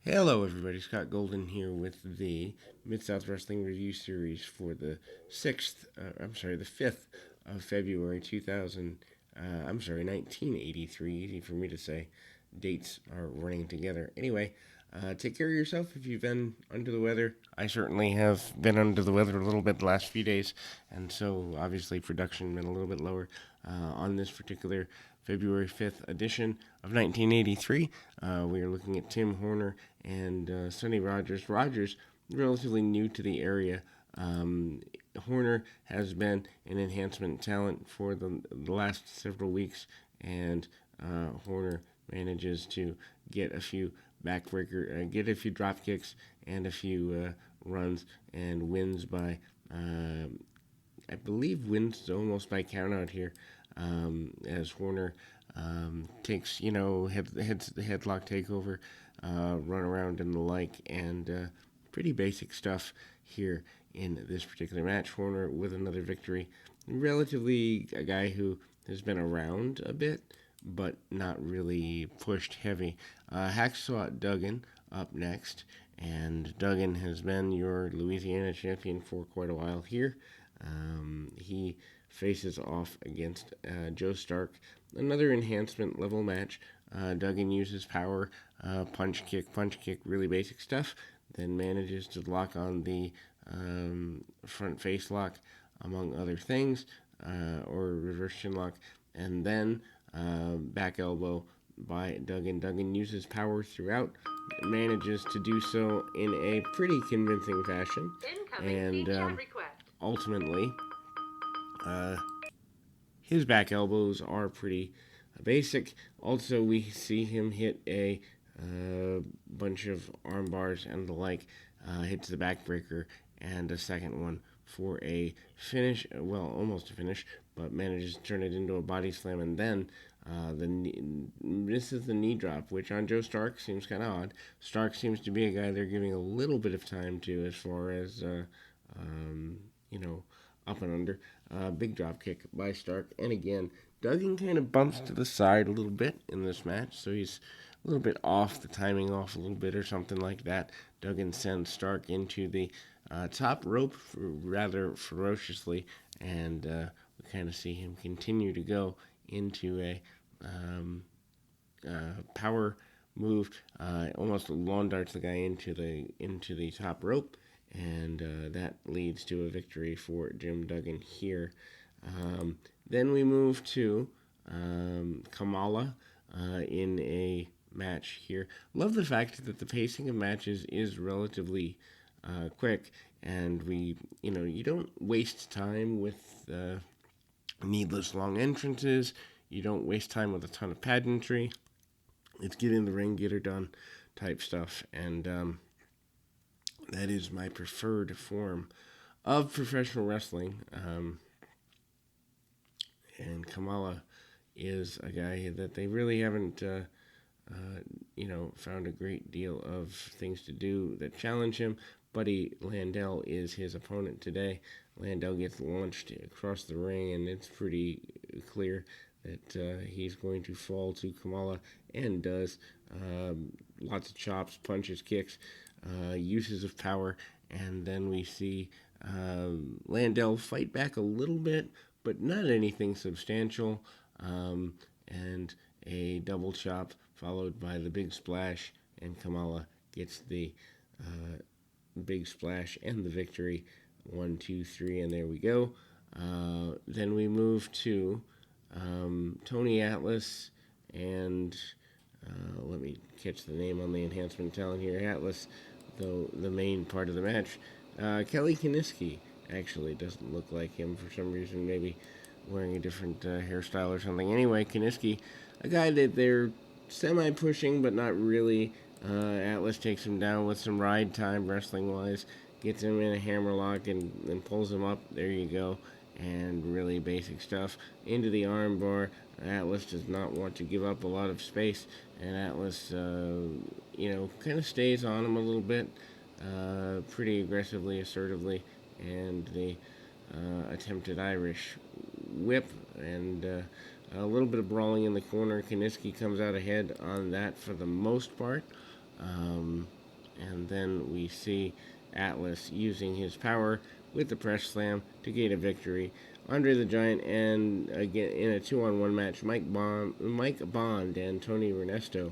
Hello, everybody. Scott Golden here with the Mid-South Wrestling Review Series for the 5th of February 1983. Easy for me to say. Dates are running together. Anyway, take care of yourself if you've been under the weather. I certainly have been under the weather a little bit the last few days, and so obviously production been a little bit lower on this particular February 5th edition of 1983. We are looking at Tim Horner and Sonny Rogers. Rogers, relatively new to the area. Horner has been an enhancement talent for the last several weeks, and Horner manages to get a few get a few drop kicks and a few runs, and wins by, I believe, wins almost by count out here, as Horner takes, hits the headlock takeover, run around and the like, and pretty basic stuff here in this particular match. Horner with another victory. Relatively a guy who has been around a bit, but not really pushed heavy. Hacksaw Duggan up next, and Duggan has been your Louisiana champion for quite a while here. He faces off against Joe Stark. Another enhancement level match. Duggan uses power, punch kick, really basic stuff. Then manages to lock on the front face lock, among other things, or reverse chin lock, and then back elbow by Duggan. Duggan uses power throughout, manages to do so in a pretty convincing fashion, and ultimately, his back elbows are pretty basic. Also, we see him hit a bunch of arm bars and the like, hits the backbreaker, and a second one for a finish. Well, almost a finish, but manages to turn it into a body slam, and then this is the knee drop, which on Joe Stark seems kind of odd. Stark seems to be a guy they're giving a little bit of time to as far as you know, up and under. Big drop kick by Stark, and again, Duggan kind of bumps to the side a little bit in this match, so he's a little bit off, the timing off a little bit or something like that. Duggan sends Stark into the top rope rather ferociously, and we kind of see him continue to go into a power move, almost lawn darts the guy into the top rope, and that leads to a victory for Jim Duggan here. Then we move to Kamala in a match here. Love the fact that the pacing of matches is relatively quick, and you don't waste time with needless long entrances. You don't waste time with a ton of pageantry. It's get in the ring, get her done type stuff, and that is my preferred form of professional wrestling. And Kamala is a guy that they really haven't, found a great deal of things to do that challenge him. Buddy Landell is his opponent today. Landell gets launched across the ring, and it's pretty clear that he's going to fall to Kamala, and does. Lots of chops, punches, kicks, uses of power, and then we see Landell fight back a little bit, but not anything substantial, and a double chop followed by the big splash, and Kamala gets the big splash and the victory. 1, 2, 3, and there we go. Then we move to Tony Atlas and let me catch the name on the enhancement talent here. Atlas, though the main part of the match. Kelly Kiniski actually doesn't look like him for some reason. Maybe wearing a different hairstyle or something. Anyway, Kiniski, a guy that they're semi-pushing, but not really. Atlas takes him down with some ride time, wrestling-wise. Gets him in a hammerlock and pulls him up. There you go. And really basic stuff. Into the armbar. Atlas does not want to give up a lot of space, and Atlas, kind of stays on him a little bit, pretty aggressively, assertively, and the attempted Irish whip, and a little bit of brawling in the corner. Kiniski comes out ahead on that for the most part. and then we see Atlas using his power with the press slam to gain a victory. Andre the Giant and again in a 2-on-1 match, Mike Bond and Tony Ernesto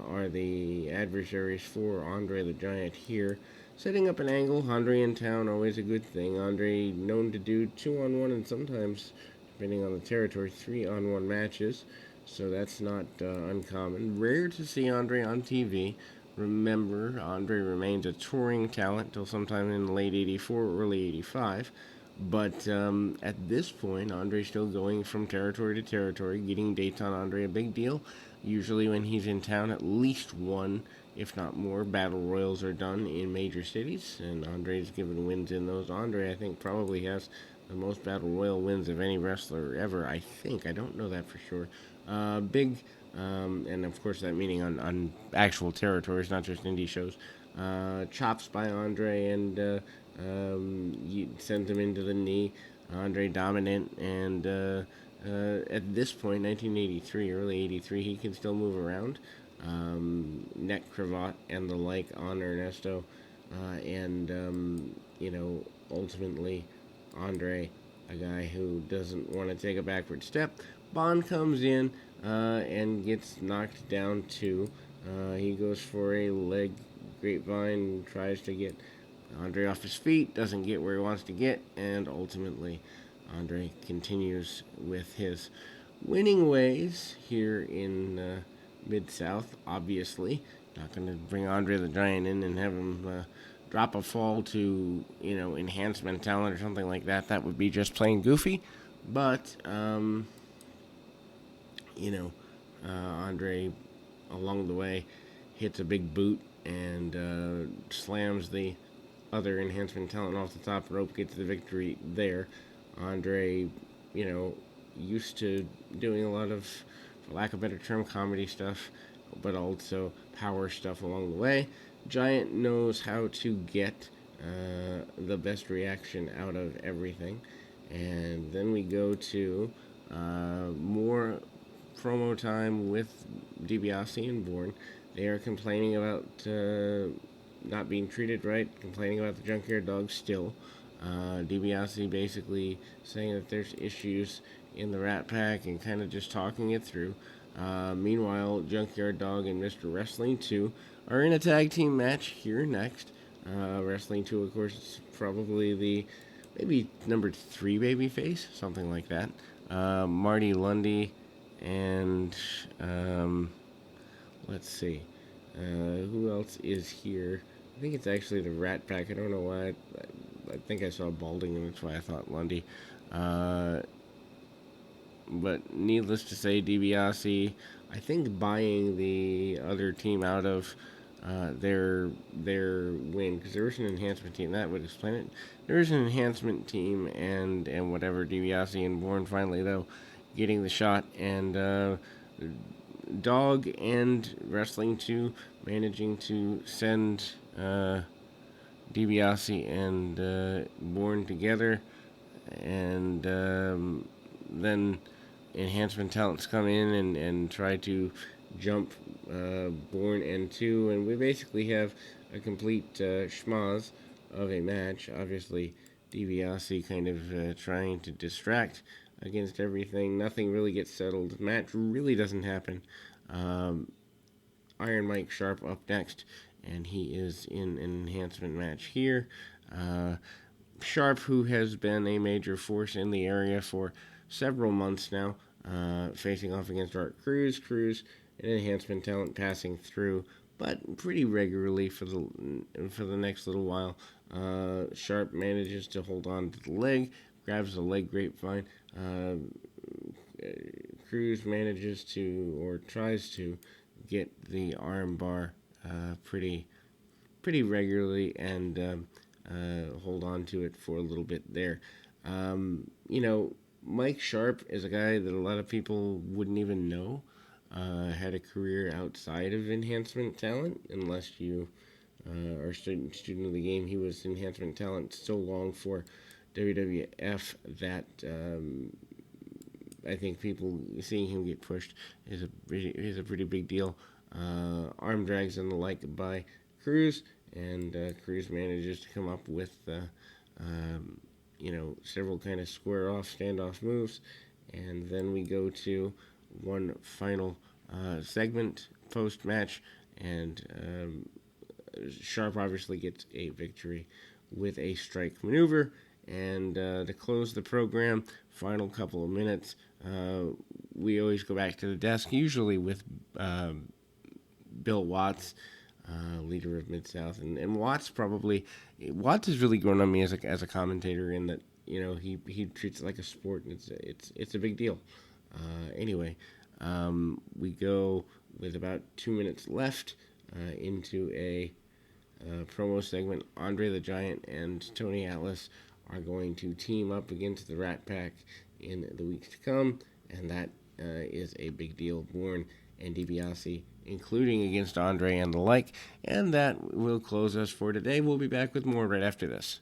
are the adversaries for Andre the Giant here. Setting up an angle, Andre in town, always a good thing. Andre known to do 2-on-1 and sometimes, depending on the territory, 3-on-1 matches. So that's not uncommon. Rare to see Andre on TV. Remember, Andre remains a touring talent till sometime in late 84, early 85. But at this point, Andre's still going from territory to territory, getting dates on Andre a big deal. Usually, when he's in town, at least one, if not more, battle royals are done in major cities, and Andre's given wins in those. Andre, I think, probably has the most battle royal wins of any wrestler ever. I think. I don't know that for sure. Big, and of course, that meaning on actual territories, not just indie shows. Chops by Andre and sends him into the knee. Andre dominant, and at this point, 1983, early 83, he can still move around. Neck cravat and the like on Ernesto, and ultimately, Andre, a guy who doesn't want to take a backward step. Bond comes in and gets knocked down too. He goes for a leg grapevine, tries to get Andre off his feet, doesn't get where he wants to get, and ultimately Andre continues with his winning ways here in Mid-South, obviously. Not going to bring Andre the Giant in and have him drop a fall to, enhancement talent or something like that. That would be just plain goofy. But, Andre, along the way, hits a big boot and slams the other enhancement talent off the top rope, gets the victory there. Andre, used to doing a lot of, for lack of a better term, comedy stuff, but also power stuff along the way. Giant knows how to get the best reaction out of everything. And then we go to more promo time with DiBiase and Bourne. They are complaining about not being treated right, complaining about the Junkyard Dog still. DiBiase basically saying that there's issues in the Rat Pack and kind of just talking it through. Meanwhile, Junkyard Dog and Mr. Wrestling 2 are in a tag team match here next. Wrestling 2, of course, is probably the maybe number 3 babyface, something like that. Marty Lundy and let's see, who else is here? I think it's actually the Rat Pack. I don't know why. I think I saw Balding, and that's why I thought Lundy. But needless to say, DiBiase, I think buying the other team out of their win, because there was an enhancement team. That would explain it. There is an enhancement team, and whatever, DiBiase and Bourne finally, though, getting the shot, and Dog and Wrestling 2 managing to send DiBiase and Bourne together, and then enhancement talents come in and try to jump Bourne and 2, and we basically have a complete schmoz of a match. Obviously, DiBiase kind of trying to distract against everything. Nothing really gets settled. Match really doesn't happen. Iron Mike Sharp up next, and he is in an enhancement match here. Sharp, who has been a major force in the area for several months now, facing off against Art Cruz. Cruz, an enhancement talent, passing through, but pretty regularly for the next little while. Sharp manages to hold on to the leg, grabs the leg grapevine. Cruz manages to, or tries to, get the arm bar pretty regularly and hold on to it for a little bit there. Mike Sharp is a guy that a lot of people wouldn't even know had a career outside of enhancement talent, unless you are a student of the game. He was enhancement talent so long for WWF that I think people seeing him get pushed is a pretty big deal. Arm drags and the like by Cruz, and Cruz manages to come up with several kind of square off standoff moves, and then we go to one final segment post match, and Sharp obviously gets a victory with a strike maneuver. And to close the program, final couple of minutes, we always go back to the desk, usually with Bill Watts, leader of Mid-South. And Watts has really grown on me as a commentator in that, he treats it like a sport, and it's a big deal. Anyway, we go with about 2 minutes left into a promo segment. Andre the Giant and Tony Atlas are going to team up against the Rat Pack in the weeks to come, and that is a big deal. Bourne and DiBiase, including against Andre and the like, and that will close us for today. We'll be back with more right after this.